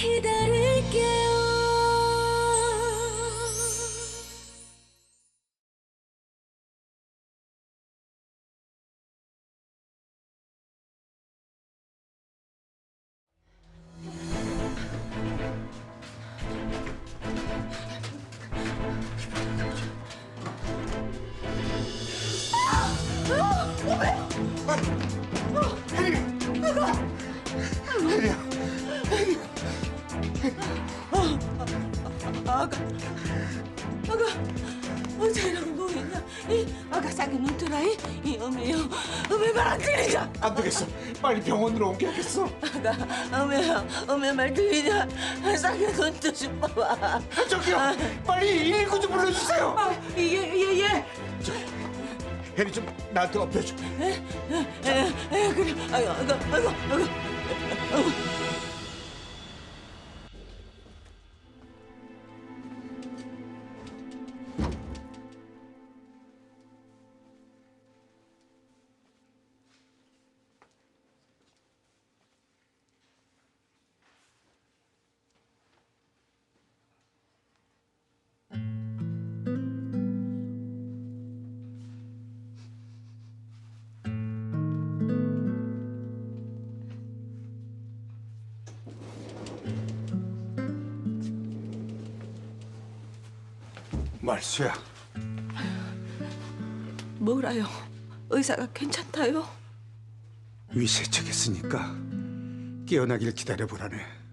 기다릴게요. 아가, 언제 이러고 누워있냐? 아가 싸게 눈 뜨라, 이 어메요. 어메 말 안 들리냐? 안 되겠어. 빨리 병원으로 옮겨야겠어. 아가, 어메야, 어메 말 들리냐? 싸게 눈 뜨 싶어봐. 저기요, 빨리 119 좀 불러주세요. 예. 혜리 좀 나한테 엎혀줘. 그래. 아이고. 말수야. 뭐라요? 의사가 괜찮다요? 위 세척했으니까 깨어나길 기다려보라네.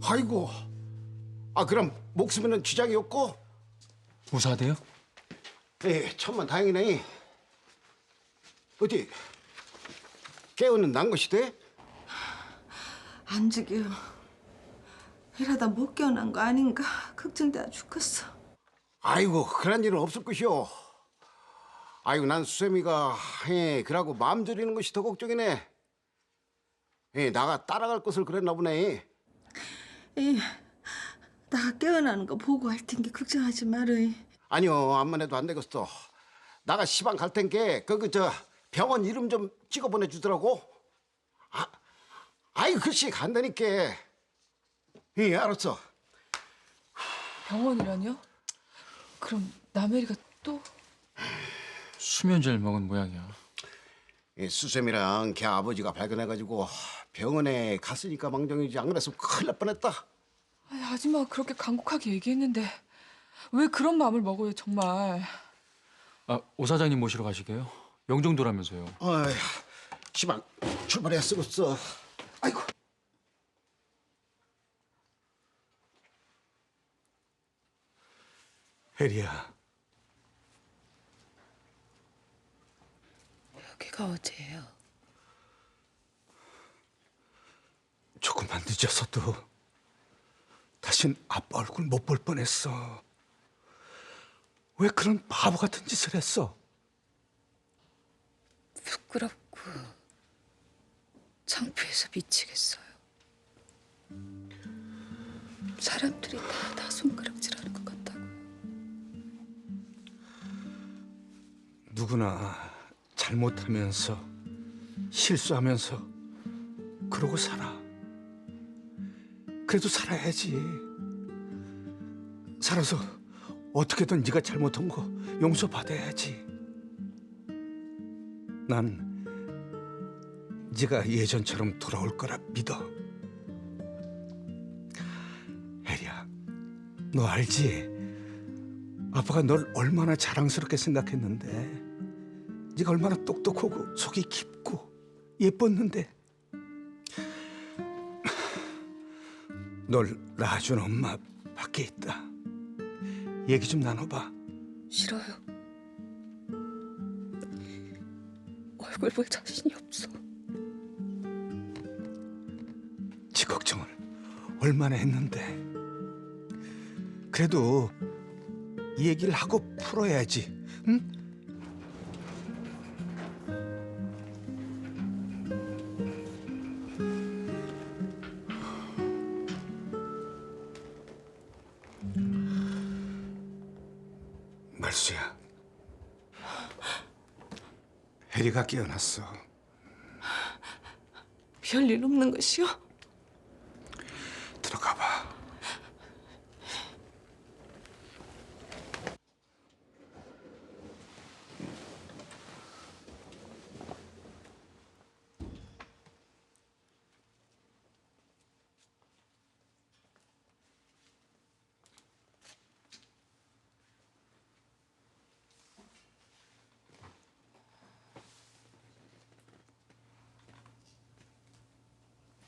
아이고, 그럼 목숨에는 지장이 없고? 무사하대요? 예, 천만 다행이네. 어디 깨어는 난 것이 돼? 안 죽여. 이러다 못 깨어난 거 아닌가 걱정돼 죽겠어. 아이고, 그런 일은 없을 것이오. 아이고, 난 수세미가 그러고 마음 졸이는 것이 더 걱정이네. 나가 따라갈 것을 그랬나 보네. 나 깨어나는 거 보고 할 텐게 걱정하지 말어. 아니요, 암만 해도 안 되겠어. 나가 시방 갈 텐게 저 병원 이름 좀 찍어 보내주더라고. 아이 글씨 간다니까. 알았어. 병원이라뇨? 그럼 나메리가 또? 수면제를 먹은 모양이야. 수세미랑 걔 아버지가 발견해가지고 병원에 갔으니까 망정이지. 안 그랬으면 큰일 날 뻔했다. 아니, 아줌마가 그렇게 간곡하게 얘기했는데 왜 그런 마음을 먹어요 정말. 오 사장님 모시러 가시게요? 영종도라면서요. 어휴, 시방 출발해야 쓰겠어. 아이고. 혜리야. 여기가 어디예요? 조금만 늦었어도 다신 아빠 얼굴 못 볼 뻔했어. 왜 그런 바보 같은 짓을 했어? 부끄럽고 창피해서 미치겠어요. 사람들이 다 손가락질하는 것 같다고요. 누구나 잘못하면서 실수하면서 그러고 살아. 그래도 살아야지. 살아서 어떻게든 네가 잘못한 거 용서받아야지. 난 네가 예전처럼 돌아올 거라 믿어. 혜리야, 너 알지? 아빠가 널 얼마나 자랑스럽게 생각했는데, 네가 얼마나 똑똑하고 속이 깊고 예뻤는데, 널 낳아준 엄마 밖에 있다. 얘기 좀 나눠봐. 싫어요. 얼굴 볼 자신이 없어. 지 걱정을 얼마나 했는데. 그래도 이 얘기를 하고 풀어야지, 응? 말수야. 혜리가 깨어났어. 별일 없는 것이요? 들어가 봐.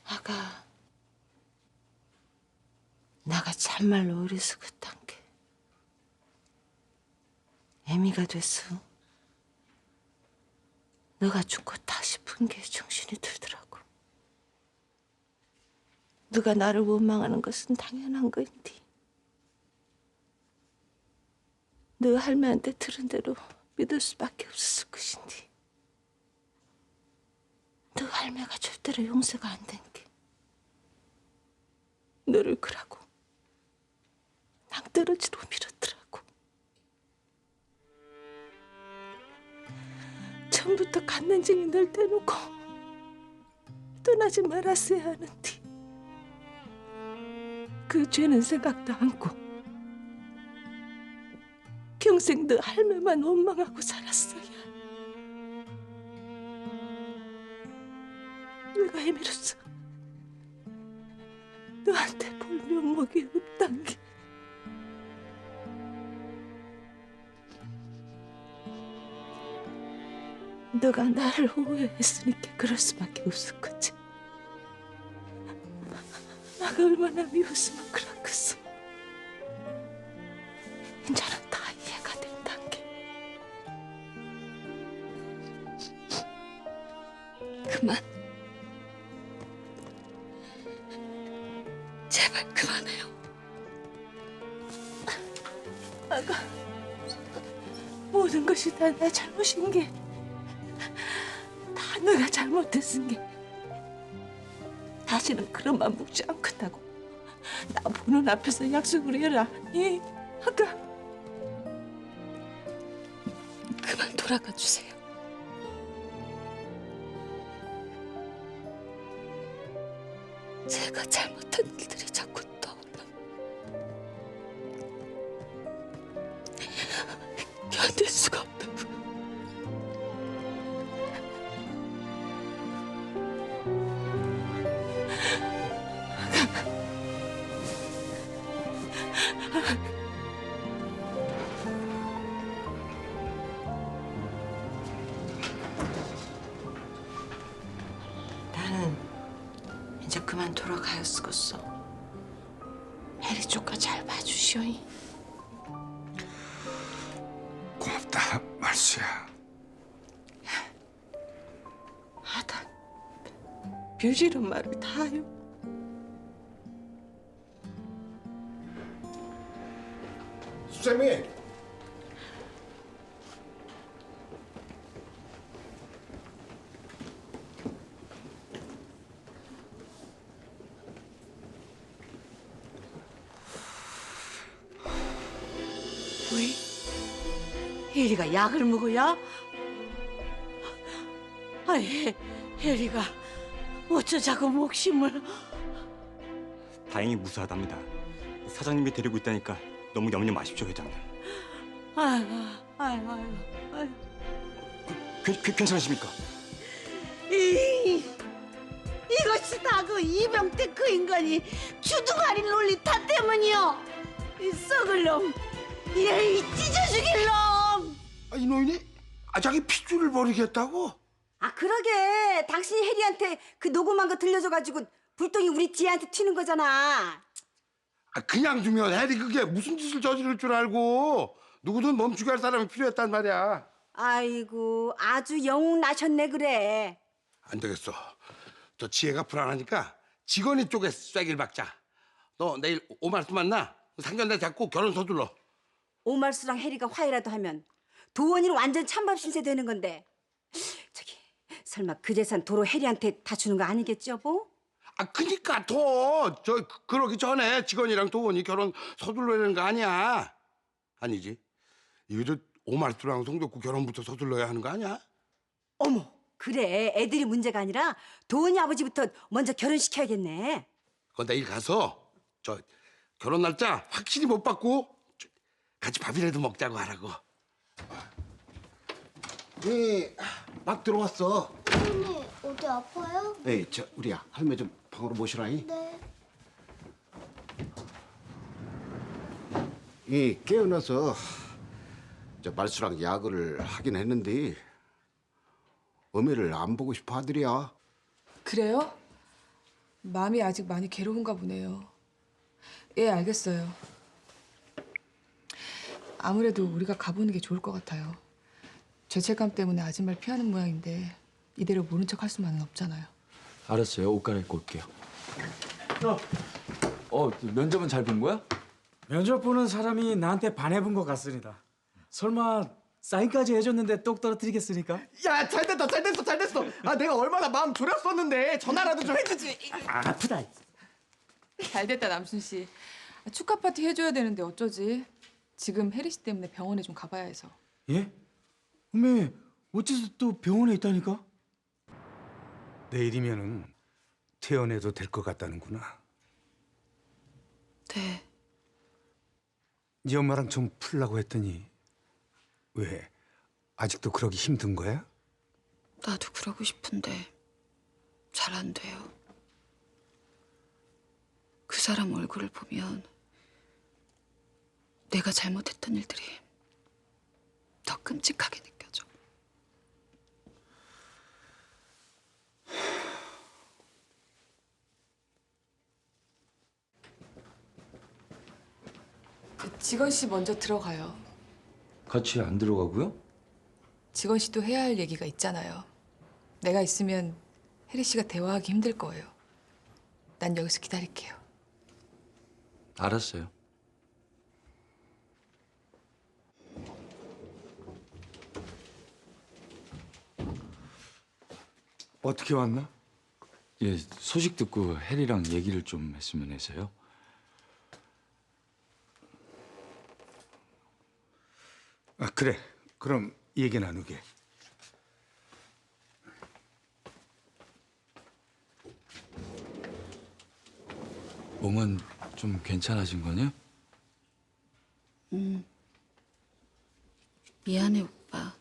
아가, 나가 참말로 어리석었단 게 애미가 됐어. 너가 죽겠다 싶은 게 정신이 들더라고. 너가 나를 원망하는 것은 당연한 거인데 너 할매한테 들은 대로 믿을 수밖에 없었을 것인데 너 할매가 절대로 용서가 안 된 게 너를 그라고 낭떠러지로 밀었더라고. 처음부터 간난쟁이 널 떼놓고 떠나지 말았어야 하는데 그 죄는 생각도 않고 평생 너 할매만 원망하고 살았어야. 내가 애미로서 너한테 볼 면목이 없단 게 너가 나를 오해했으니까 그럴 수밖에 없을 거지. 나가 얼마나 미웠으면 그랬겠어. 이제는 다 이해가 된단 게. 그만. 제발 그만해요. 아가, 모든 것이 다 내 잘못인 게, 다 내가 잘못했은 게. 다시는 그런 맘 묵지 않겠다고 나 보는 앞에서 약속을 해라. 예, 아가. 그만 돌아가 주세요. 제가 잘못한 일들이 자꾸 떠올라. 견딜 수가 없다고. 나는 이제 그만 돌아가야 쓰겠어. 혜리 쪽가 잘 봐주시오이. 고맙다, 말수야. 하다 뷰지런 말을 다 해요. 수세미. 왜? 혜리가 약을 먹어야? 아이, 혜리가 어쩌자고 목심을. 다행히 무사하답니다. 사장님이 데리고 있다니까 너무 염려 마십시오, 회장님. 아유. 괜찮으십니까? 이것이 다 그 이병태 그 인간이 주둥아리 논리 탓 때문이요. 이 썩을 놈, 이 찢어 죽일 놈. 이놈이니? 자기 핏줄을 버리겠다고? 그러게. 당신이 혜리한테 그 녹음한 거 들려줘가지고 불똥이 우리 지혜한테 튀는 거잖아. 그냥 두면 혜리 그게 무슨 짓을 저지를 줄 알고. 누구든 멈추게 할 사람이 필요했단 말이야. 아이고, 아주 영웅 나셨네 그래. 안 되겠어. 저 지혜가 불안하니까 직원이 쪽에 쐐기를 박자. 너 내일 오말수 만나. 상견례 잡고 결혼 서둘러. 오말수랑 혜리가 화해라도 하면 도원이는 완전 찬밥 신세 되는 건데. 저기 설마 그 재산 도로 혜리한테 다 주는 거 아니겠지 여보? 그니까 그러기 전에 직원이랑 도원이 결혼 서둘러야 되는 거 아니야. 아니지. 이거 저 오말투랑 송덕구 결혼부터 서둘러야 하는 거 아니야? 어머, 그래. 애들이 문제가 아니라 도원이 아버지부터 먼저 결혼시켜야겠네. 그건 내일 가서 저 결혼 날짜 확실히 못 받고 같이 밥이라도 먹자고 하라고. 예, 막 들어왔어. 할머니 어디 아파요? 에이, 저 우리야 할매 좀 방으로 모시라이. 네. 이 깨어나서 저 말수랑 야구를 하긴 했는데 어머니를 안 보고 싶어 하더랴. 그래요? 마음이 아직 많이 괴로운가 보네요. 예, 알겠어요. 아무래도 우리가 가보는 게 좋을 것 같아요. 죄책감 때문에 아줌마를 피하는 모양인데 이대로 모른 척 할 수만은 없잖아요. 알았어요. 옷 갈아입고 올게요. 면접은 잘 본 거야? 면접 보는 사람이 나한테 반해본 것 같습니다. 설마 사인까지 해줬는데 똑 떨어뜨리겠습니까? 야, 잘 됐다, 잘 됐어, 잘 됐어. 아, 내가 얼마나 마음 졸였었는데 전화라도 좀 해주지. 아프다. 잘 됐다, 남순 씨. 축하 파티 해줘야 되는데 어쩌지? 지금 혜리 씨 때문에 병원에 좀 가봐야 해서. 예? 어메, 어째서 또 병원에 있다니까? 내일이면은 퇴원해도 될 것 같다는구나. 네. 네 엄마랑 좀 풀라고 했더니 왜 아직도 그러기 힘든 거야? 나도 그러고 싶은데 잘 안 돼요. 그 사람 얼굴을 보면 내가 잘못했던 일들이 더 끔찍하게 느껴져. 직원 씨 먼저 들어가요. 같이 안 들어가고요? 직원 씨도 해야 할 얘기가 있잖아요. 내가 있으면 혜리 씨가 대화하기 힘들 거예요. 난 여기서 기다릴게요. 알았어요. 어떻게 왔나? 예, 소식 듣고 혜리랑 얘기를 좀 했으면 해서요. 아, 그래. 그럼 얘기 나누게. 몸은 좀 괜찮아진 거냐? 미안해 오빠.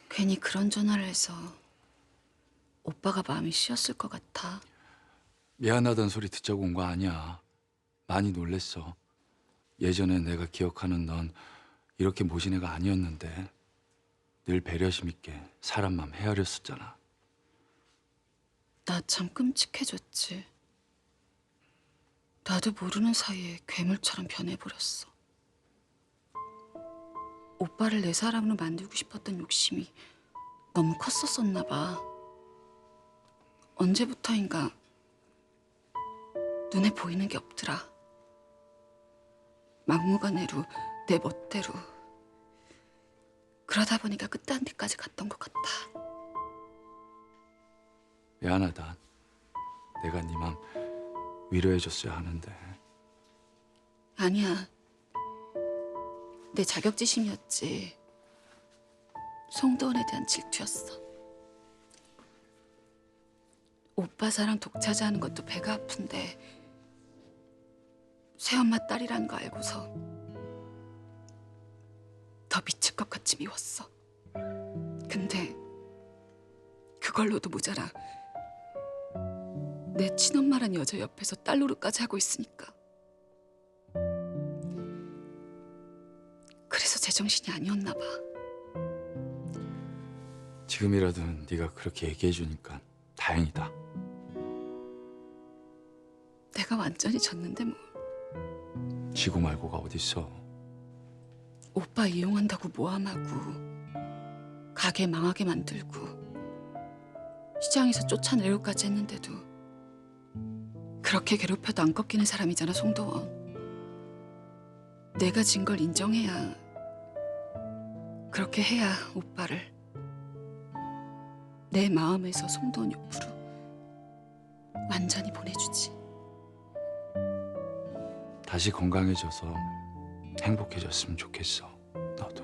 괜히 그런 전화를 해서 오빠가 마음이 씌었을 것 같아. 미안하다는 소리 듣자고 온 거 아니야. 많이 놀랬어. 예전에 내가 기억하는 넌 이렇게 모진 애가 아니었는데 늘 배려심 있게 사람 마음 헤아렸었잖아. 나 참 끔찍해졌지. 나도 모르는 사이에 괴물처럼 변해버렸어. 오빠를 내 사람으로 만들고 싶었던 욕심이 너무 컸었었나 봐. 언제부터인가 눈에 보이는 게 없더라. 막무가내로 내 멋대로. 그러다 보니까 끝단 데까지 갔던 것 같아. 미안하다. 내가 네 맘 위로해줬어야 하는데. 아니야. 내 자격지심이었지. 송도원에 대한 질투였어. 오빠 사랑 독차지하는 것도 배가 아픈데 새엄마 딸이라는 거 알고서 더 미칠 것 같이 미웠어. 근데 그걸로도 모자라. 내 친엄마란 여자 옆에서 딸 노릇까지 하고 있으니까. 그래서 제정신이 아니었나 봐. 지금이라도 네가 그렇게 얘기해주니까 다행이다. 내가 완전히 졌는데 뭐. 지고 말고가 어딨어. 오빠 이용한다고 모함하고 가게 망하게 만들고 시장에서 쫓아내려고까지 했는데도 그렇게 괴롭혀도 안 꺾이는 사람이잖아, 송도원. 내가 진 걸 인정해야, 그렇게 해야 오빠를 내 마음에서 송도원 옆으로 완전히 보내주지. 다시 건강해져서 행복해졌으면 좋겠어. 너도.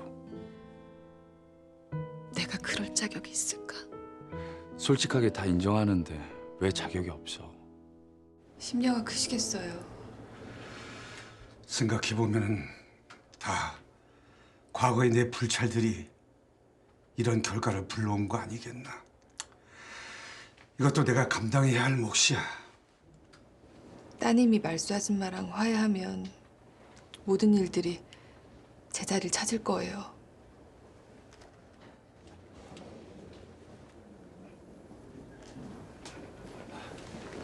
내가 그럴 자격이 있을까? 솔직하게 다 인정하는데 왜 자격이 없어? 심려가 크시겠어요. 생각해보면 다 과거의 내 불찰들이 이런 결과를 불러온 거 아니겠나. 이것도 내가 감당해야 할 몫이야. 따님이 말수 아줌마랑 화해하면 모든 일들이 제자리를 찾을 거예요.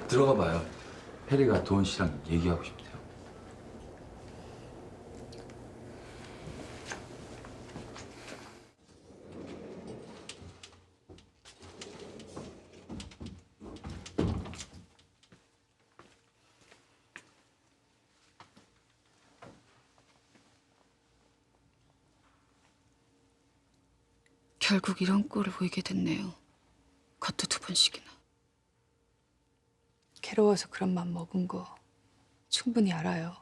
들어가 봐요. 혜리가 도원 씨랑 얘기하고 싶대요. 결국 이런 꼴을 보이게 됐네요. 그것도 2번씩이나. 괴로워서 그런 맘 먹은 거 충분히 알아요.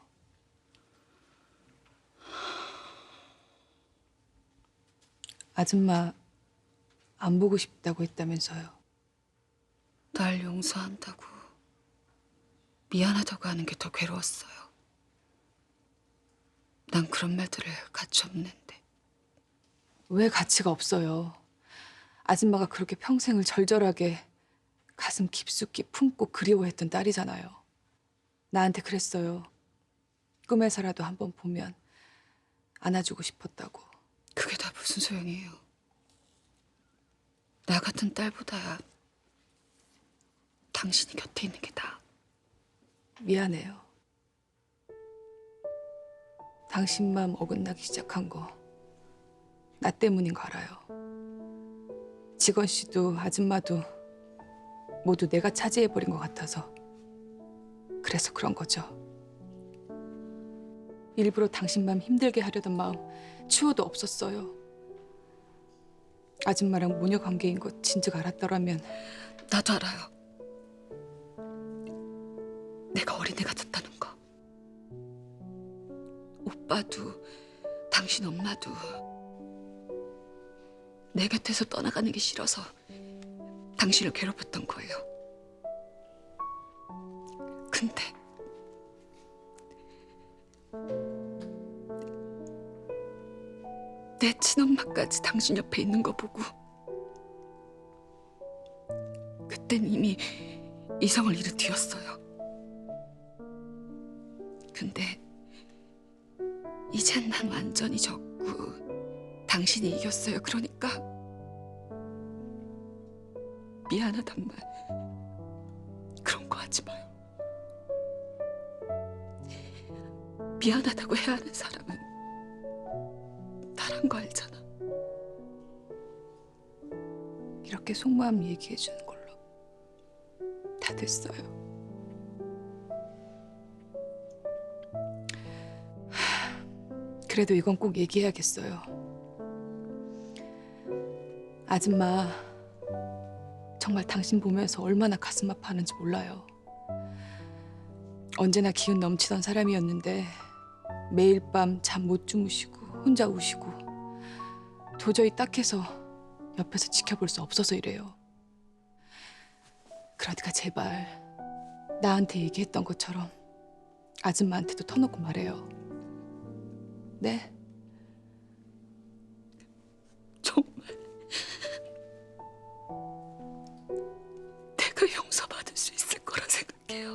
아줌마 안 보고 싶다고 했다면서요. 날 용서한다고 미안하다고 하는 게 더 괴로웠어요. 난 그런 말들을 가치 없는데. 왜 가치가 없어요? 아줌마가 그렇게 평생을 절절하게 가슴 깊숙이 품고 그리워했던 딸이잖아요. 나한테 그랬어요. 꿈에서라도 한번 보면 안아주고 싶었다고. 그게 다 무슨 소용이에요. 나 같은 딸보다야 당신이 곁에 있는 게 나아. 미안해요. 당신 맘 어긋나기 시작한 거 나 때문인 거 알아요. 직원 씨도 아줌마도 모두 내가 차지해버린 것 같아서 그래서 그런 거죠. 일부러 당신 맘 힘들게 하려던 마음 추호도 없었어요. 아줌마랑 모녀 관계인 거 진즉 알았더라면. 나도 알아요. 내가 어린애 같았다는 거. 오빠도 당신 엄마도 내 곁에서 떠나가는 게 싫어서 당신을 괴롭혔던 거예요. 근데 내 친엄마까지 당신 옆에 있는 거 보고 그땐 이미 이성을 잃은 뒤였어요. 근데 이젠 난 완전히 졌고 당신이 이겼어요. 그러니까 미안하단 말 그런 거 하지 마요. 미안하다고 해야 하는 사람은 나란 거 알잖아. 이렇게 속마음 얘기해 주는 걸로 다 됐어요. 그래도 이건 꼭 얘기해야겠어요. 아줌마 정말 당신 보면서 얼마나 가슴 아파하는지 몰라요. 언제나 기운 넘치던 사람이었는데 매일 밤 잠 못 주무시고 혼자 우시고 도저히 딱해서 옆에서 지켜볼 수 없어서 이래요. 그러니까 제발 나한테 얘기했던 것처럼 아줌마한테도 터놓고 말해요. 네? 정말 내가 용서받을 수 있을 거라 생각해요.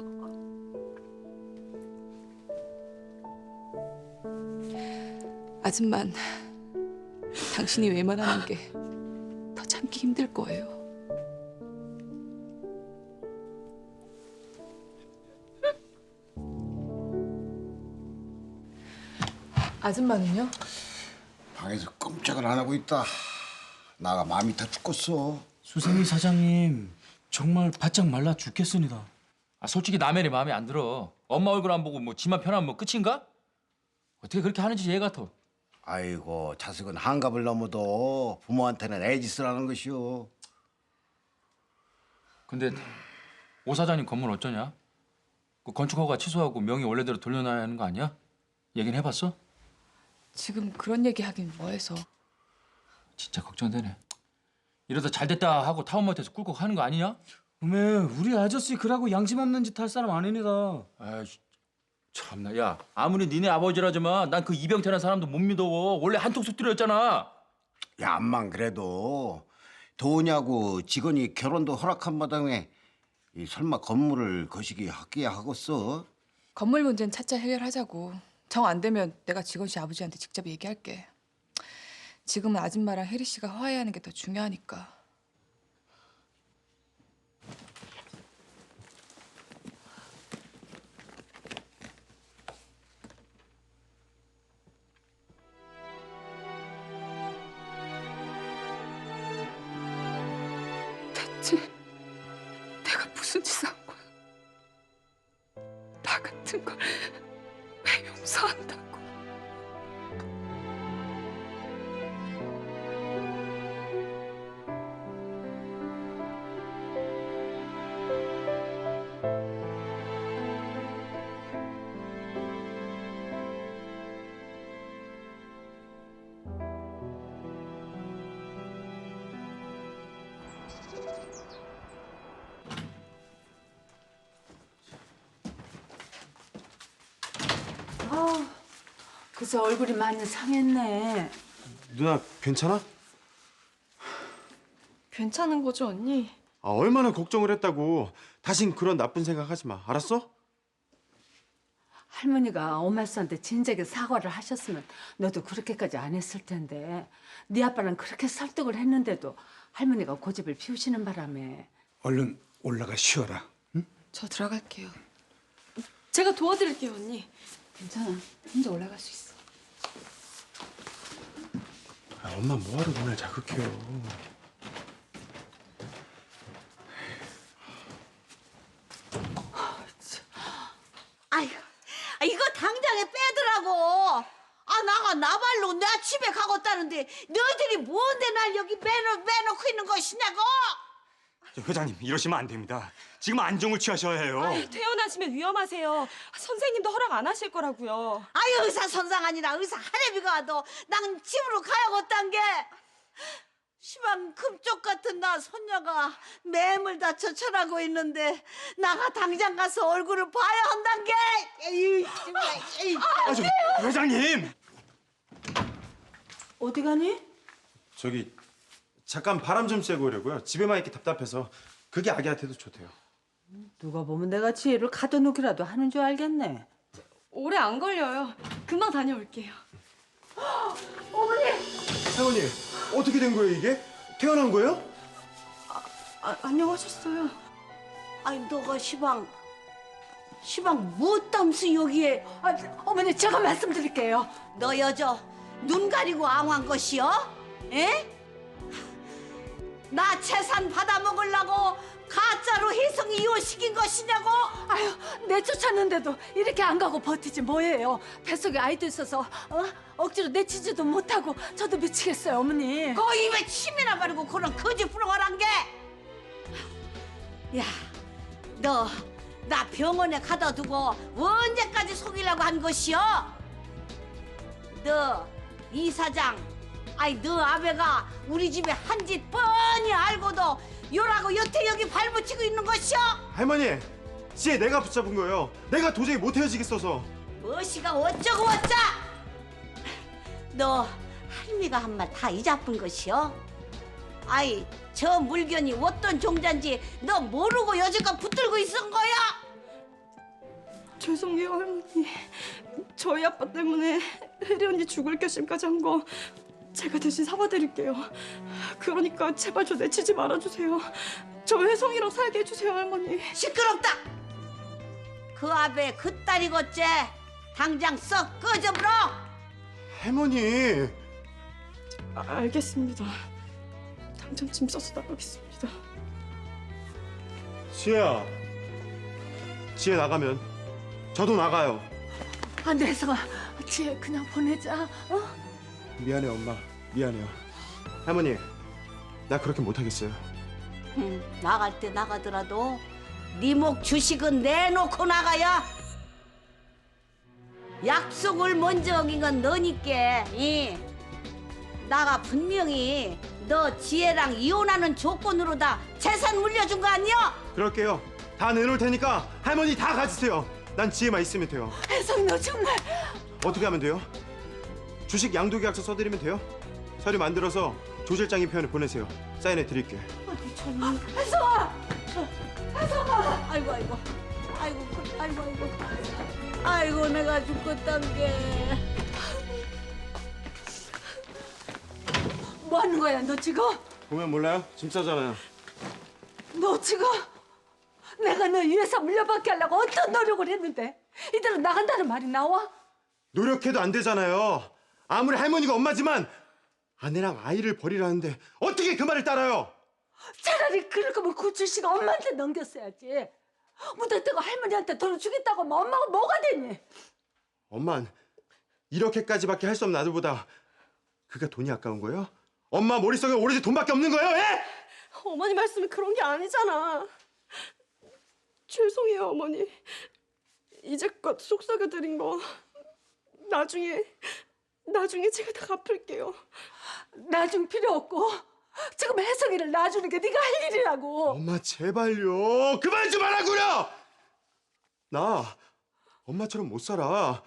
아줌만 당신이 외면하는 게 더 참기 힘들 거예요. 아줌마는요? 방에서 꼼짝을 안 하고 있다. 나가 마음이 다 죽겠어. 수세미 사장님 정말 바짝 말라 죽겠습니다. 아, 솔직히 남의 일 마음에 안 들어. 엄마 얼굴 안 보고 뭐 지만 편하면 뭐 끝인가? 어떻게 그렇게 하는지 이해 같아. 아이고 자식은 한갑을 넘어도 부모한테는 애짓을 하는 것이오. 근데 오 사장님 건물 어쩌냐? 그 건축허가 취소하고 명의 원래대로 돌려놔야 하는 거 아니야? 얘기는 해봤어? 지금 그런 얘기 하긴 뭐해서. 진짜 걱정되네. 이러다 잘 됐다 하고 타운마트에서 꿀꺽 하는 거 아니냐? 어메, 우리 아저씨 그러고 양심 없는 짓 할 사람 아닙니다. 아이 참나. 야 아무리 니네 아버지라지만 난 그 이병태라는 사람도 못 믿어. 원래 한통 쑥들였잖아. 야, 암만 그래도 도냐고 직원이 결혼도 허락한 마당에 설마 건물을 거시기 하기야 하겠어? 건물 문제는 차차 해결하자고. 정 안 되면 내가 직원 씨 아버지한테 직접 얘기할게. 지금은 아줌마랑 혜리 씨가 화해하는 게 더 중요하니까. 대체 내가 무슨 짓을 한 거야? 나 같은 걸 왜 용서한다고? 그래서 얼굴이 많이 상했네. 누나 괜찮아? 괜찮은 거죠, 언니? 아, 얼마나 걱정을 했다고. 다신 그런 나쁜 생각 하지 마. 알았어? 할머니가 엄마한테 진작에 사과를 하셨으면 너도 그렇게까지 안 했을 텐데 네 아빠는 그렇게 설득을 했는데도 할머니가 고집을 피우시는 바람에. 얼른 올라가 쉬어라. 응? 저 들어갈게요. 제가 도와드릴게요, 언니. 괜찮아. 혼자 올라갈 수 있어. 아, 엄마 뭐하러 눈을 자극해요. 아이고, 이거 당장에 빼더라고. 나가 나발로 내 집에 가겠다는데 너희들이 뭔데 날 여기 매놓고 있는 것이냐고. 회장님 이러시면 안 됩니다. 지금 안정을 취하셔야 해요. 퇴원하시면 위험하세요. 선생님도 허락 안 하실 거라고요. 의사 선상 아니라 의사 할애비가 와도 난 집으로 가야겠단 게. 시방 금쪽 같은 나 손녀가 매물 다쳐 철하고 있는데 나가 당장 가서 얼굴을 봐야 한단 게. 회장님! 어디 가니? 저기 잠깐 바람 좀 쐬고 오려고요. 집에만 있기 답답해서. 그게 아기한테도 좋대요. 누가 보면 내가 지혜를 가둬놓기라도 하는 줄 알겠네. 오래 안 걸려요. 금방 다녀올게요. 어머니! 할머니, 어떻게 된 거예요 이게? 태어난 거예요? 안녕하셨어요. 너가 시방 뭐 땀수 여기에. 어머니 제가 말씀드릴게요. 너 여저 눈 가리고 앙한 것이여? 에? 나 재산 받아먹으려고 가짜로 혜성이 이혼시킨 것이냐고? 내쫓았는데도 이렇게 안 가고 버티지 뭐예요. 뱃속에 아이도 있어서 억지로 내치지도 못하고 저도 미치겠어요 어머니. 그 입에 침이나 바르고 그런 거짓부렁한 게. 야, 너 나 병원에 가다 두고 언제까지 속이려고 한 것이여? 너 이사장, 너 아베가 우리 집에 한 짓 뻔히 알고도 요라고 여태 여기 발붙이고 있는 것이여? 할머니, 지혜 내가 붙잡은 거예요. 내가 도저히 못 헤어지겠어서. 무엇이가 어쩌고 어쩌? 너 할미가 한 말 다 잊어뿐 것이여? 저 물건이 어떤 종자인지 너 모르고 여지껏 붙들고 있은 거야? 죄송해요, 할머니. 저희 아빠 때문에 혜리 언니 죽을 결심까지 한 거 제가 대신 사과드릴게요. 그러니까 제발 저 내치지 말아주세요. 저 혜성이랑 살게 해주세요, 할머니. 시끄럽다! 그 아베 그 딸이겠지? 당장 썩 꺼져버려! 할머니. 알겠습니다. 당장 짐 싸서 나가겠습니다. 지혜야. 지혜 나가면 저도 나가요. 안 돼, 혜성아. 지혜 그냥 보내자. 미안해 엄마. 미안해요. 할머니, 나 그렇게 못하겠어요. 나갈 때 나가더라도 네 목 주식은 내놓고 나가야. 약속을 먼저 어긴 건 너니까. 나가 분명히 너 지혜랑 이혼하는 조건으로 다 재산 물려준 거 아니야? 그럴게요. 다 내놓을 테니까 할머니 다 가지세요. 난 지혜만 있으면 돼요. 혜성이 너 정말 어떻게 하면 돼요? 주식 양도 계약서 써드리면 돼요. 서류 만들어서 조 실장님 편에 보내세요. 사인해 드릴게요. 어디 참. 혜성아! 혜성아! 아이고 아이고 아이고 아이고 아이고 아이고 내가 죽겠단 게. 뭐 하는 거야 너 지금? 보면 몰라요? 짐 싸잖아요. 너 지금 내가 너 이 회사 물려받게 하려고 어떤 노력을 했는데 이대로 나간다는 말이 나와? 노력해도 안 되잖아요. 아무리 할머니가 엄마지만 아내랑 아이를 버리라는데 어떻게 그 말을 따라요? 차라리 그럴 거면 구출 씨가 엄마한테 넘겼어야지. 묻어뜨고 할머니한테 돈을 주겠다고 하면 엄마가 뭐가 되니? 엄만 이렇게까지밖에 할 수 없는 아들보다 그가 돈이 아까운 거예요? 엄마 머릿속에 오로지 돈밖에 없는 거예요? 예? 어머니 말씀이 그런 게 아니잖아. 죄송해요, 어머니. 이제껏 속삭여드린 거 나중에 제가 다 갚을게요. 놔줄 필요 없고 지금 혜성이를 놔주는 게 네가 할 일이라고. 엄마 제발요. 그만 좀 하라고요. 나 엄마처럼 못 살아.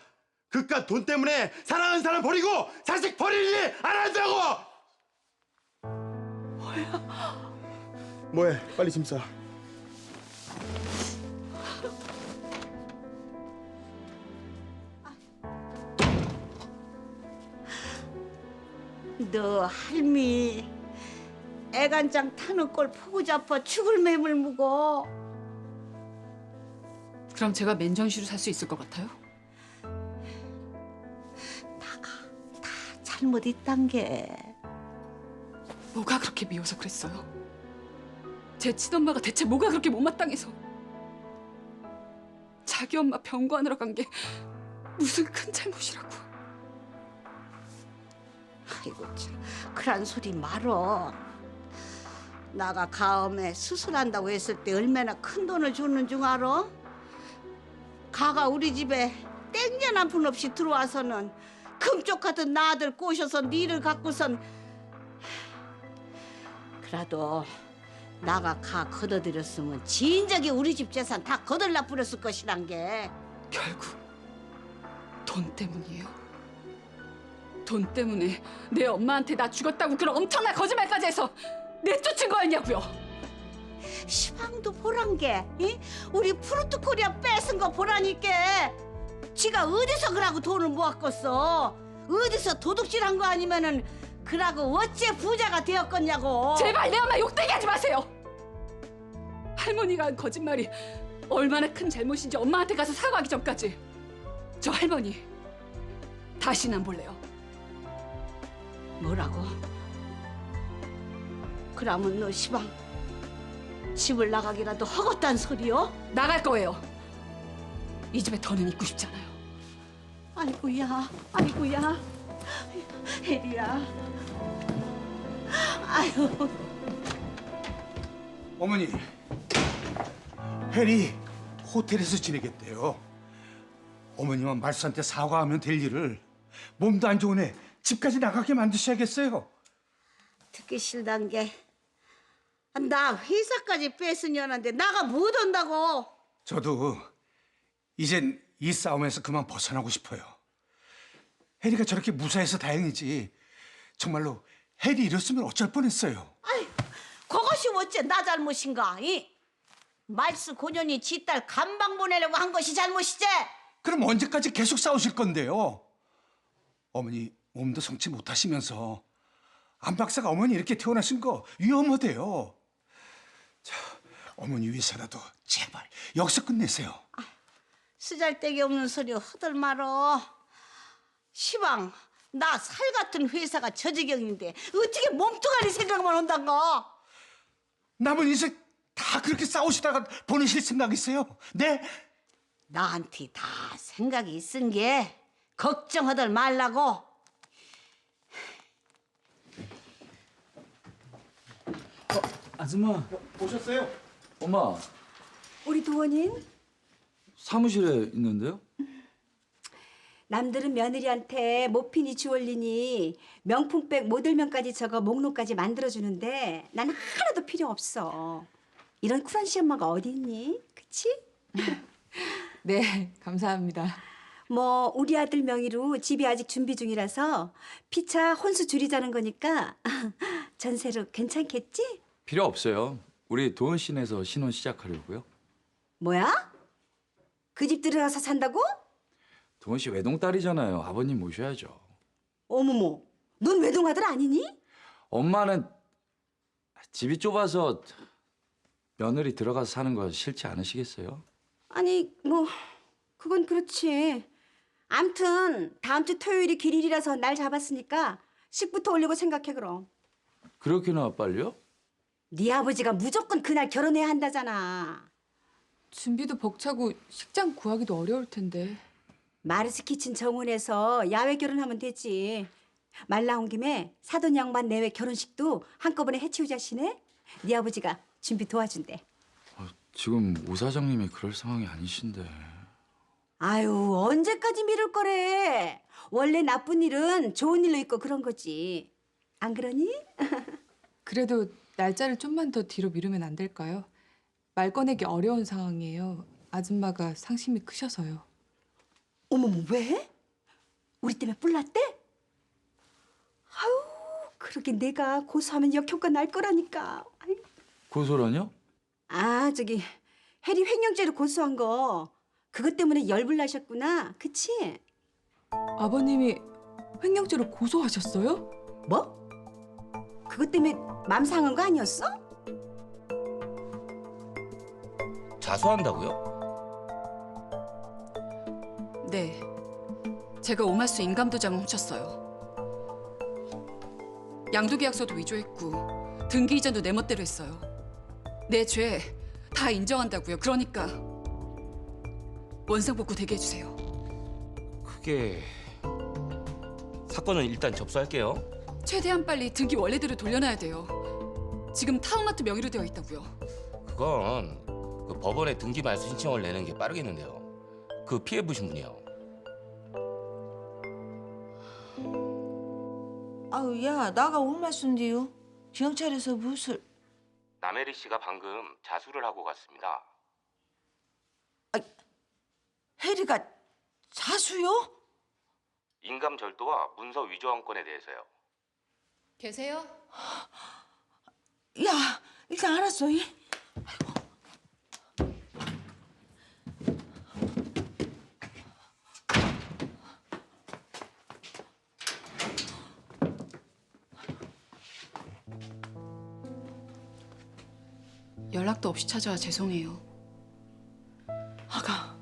그깟 돈 때문에 사랑하는 사람 버리고 자식 버릴 일 안 한다고. 뭐해? 빨리 짐 싸. 너 할미 애간장 타는 꼴 포구 잡아 죽을 맴을 묵어. 그럼 제가 맨정신으로 살 수 있을 것 같아요? 잘못 있단 게. 뭐가 그렇게 미워서 그랬어요? 제 친엄마가 대체 뭐가 그렇게 못마땅해서? 자기 엄마 병고하느라 간 게 무슨 큰 잘못이라고. 아이고 참 그런 소리 말어. 나가 가음에 수술한다고 했을 때 얼마나 큰 돈을 줬는 줄 알아? 가가 우리 집에 땡년 한 푼 없이 들어와서는 금쪽 같은 나들 꼬셔서 니를 갖고선. 그래도 나가 가 걷어들였으면 진작에 우리 집 재산 다 거들나 뿌렸을 것이란 게. 결국 돈 때문이에요? 돈 때문에 내 엄마한테 나 죽었다고 그런 엄청난 거짓말까지 해서 내쫓은 거였냐고요? 시방도 보란 게, 우리 푸르트 코리아 뺏은 거 보라니까. 지가 어디서 그러고 돈을 모았겠어? 어디서 도둑질한 거 아니면은 그러고 어째 부자가 되었겠냐고. 제발 내 엄마 욕되게 하지 마세요. 할머니가 한 거짓말이 얼마나 큰 잘못인지 엄마한테 가서 사과하기 전까지 저 할머니 다시는 안 볼래요. 뭐라고? 그러면 너 시방 집을 나가기라도 하겠다는 소리요? 나갈 거예요. 이 집에 더는 있고 싶지 않아요. 아이고야, 아이고야, 혜리야. 아유. 어머니, 혜리 호텔에서 지내겠대요. 어머니만 말수한테 사과하면 될 일을 몸도 안 좋은 애 집까지 나가게 만드셔야겠어요. 듣기 싫단 게, 나 회사까지 뺏은 년한테 나가 못 온다고. 저도 이젠 이 싸움에서 그만 벗어나고 싶어요. 혜리가 저렇게 무사해서 다행이지. 정말로 혜리 이랬으면 어쩔 뻔했어요. 아이, 그것이 어째 나 잘못인가? 말수 고년이 지 딸 감방 보내려고 한 것이 잘못이지? 그럼 언제까지 계속 싸우실 건데요? 어머니 몸도 성치 못하시면서 안 박사가 어머니 이렇게 태어나신 거 위험하대요. 자, 어머니 위해서라도 제발 여기서 끝내세요. 쓰잘데기 없는 소리 허들 말어. 시방, 나 살 같은 회사가 저 지경인데 어떻게 몸뚱아리 생각만 한단가? 남은 인생 다 그렇게 싸우시다가 보내실 생각이세요? 네? 나한테 다 생각이 있은 게 걱정하들 말라고. 아줌마. 오셨어요? 엄마, 우리 도원인? 사무실에 있는데요? 남들은 며느리한테 모피니 주얼리니 명품백 모델명까지 적어 목록까지 만들어주는데 나는 하나도 필요 없어. 이런 쿨한 시엄마가 어디 있니? 그치? 네, 감사합니다. 뭐 우리 아들 명의로 집이 아직 준비 중이라서 피차 혼수 줄이자는 거니까 전세로 괜찮겠지? 필요 없어요. 우리 도원 씨네서 신혼 시작하려고요. 뭐야? 그 집 들어가서 산다고? 도원 씨 외동딸이잖아요. 아버님 모셔야죠. 어머머, 넌 외동아들 아니니? 엄마는 집이 좁아서 며느리 들어가서 사는 거 싫지 않으시겠어요? 아니 뭐 그건 그렇지. 암튼 다음 주 토요일이 길일이라서 날 잡았으니까 식부터 올리고 생각해 그럼. 그렇게나 빨리요? 네 아버지가 무조건 그날 결혼해야 한다잖아. 준비도 벅차고 식장 구하기도 어려울 텐데. 마르스 키친 정원에서 야외 결혼하면 되지. 말 나온 김에 사돈 양반 내외 결혼식도 한꺼번에 해치우자시네. 네 아버지가 준비 도와준대. 지금 오 사장님이 그럴 상황이 아니신데. 아유 언제까지 미룰 거래. 원래 나쁜 일은 좋은 일로 있고 그런 거지. 안 그러니? 그래도 날짜를 좀만 더 뒤로 미루면 안 될까요? 말 꺼내기 어려운 상황이에요. 아줌마가 상심이 크셔서요. 어머머 왜? 우리 때문에 뿔났대? 아유 그러게 내가 고소하면 역효과 날 거라니까. 아유. 고소라뇨? 아 저기 해리 횡령죄로 고소한 거 그것 때문에 열불 나셨구나. 그치? 아버님이 횡령죄로 고소하셨어요? 뭐? 그것 때문에 맘 상한 거 아니었어? 자수한다고요? 네. 제가 오마수 인감도장을 훔쳤어요. 양도계약서도 위조했고 등기 이전도 내 멋대로 했어요. 내 죄 다 인정한다고요. 그러니까 원상복구 되게 해주세요. 그게 사건은 일단 접수할게요. 최대한 빨리 등기 원래대로 돌려놔야 돼요. 지금 타운마트 명의로 되어 있다고요. 그건 그 법원에 등기 말소 신청을 내는 게 빠르겠는데요. 그 피해 보신 분이요. 아우 야 나가 얼마쓴디요? 경찰에서 무슨 남혜리 씨가 방금 자수를 하고 갔습니다. 혜리가 자수요? 인감 절도와 문서 위조 한 건에 대해서요. 계세요? 야 일단 알았어. 이. 연락도 없이 찾아와 죄송해요. 아가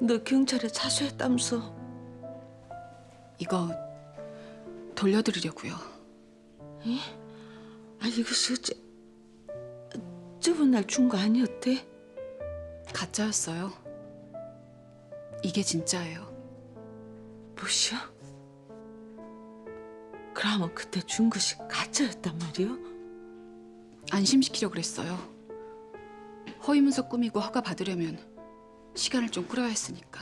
너 경찰에 자수했다면서. 이거 돌려드리려고요. 예? 아 이것이 어째 저번 날 준 거 아니었대? 가짜였어요. 이게 진짜예요. 뭐시여? 그러면 그때 준 것이 가짜였단 말이요? 안심시키려고 그랬어요. 허위문서 꾸미고 허가 받으려면 시간을 좀 끌어야 했으니까.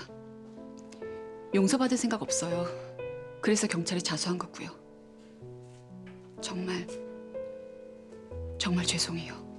용서받을 생각 없어요. 그래서 경찰에 자수한 거고요. 정말 죄송해요.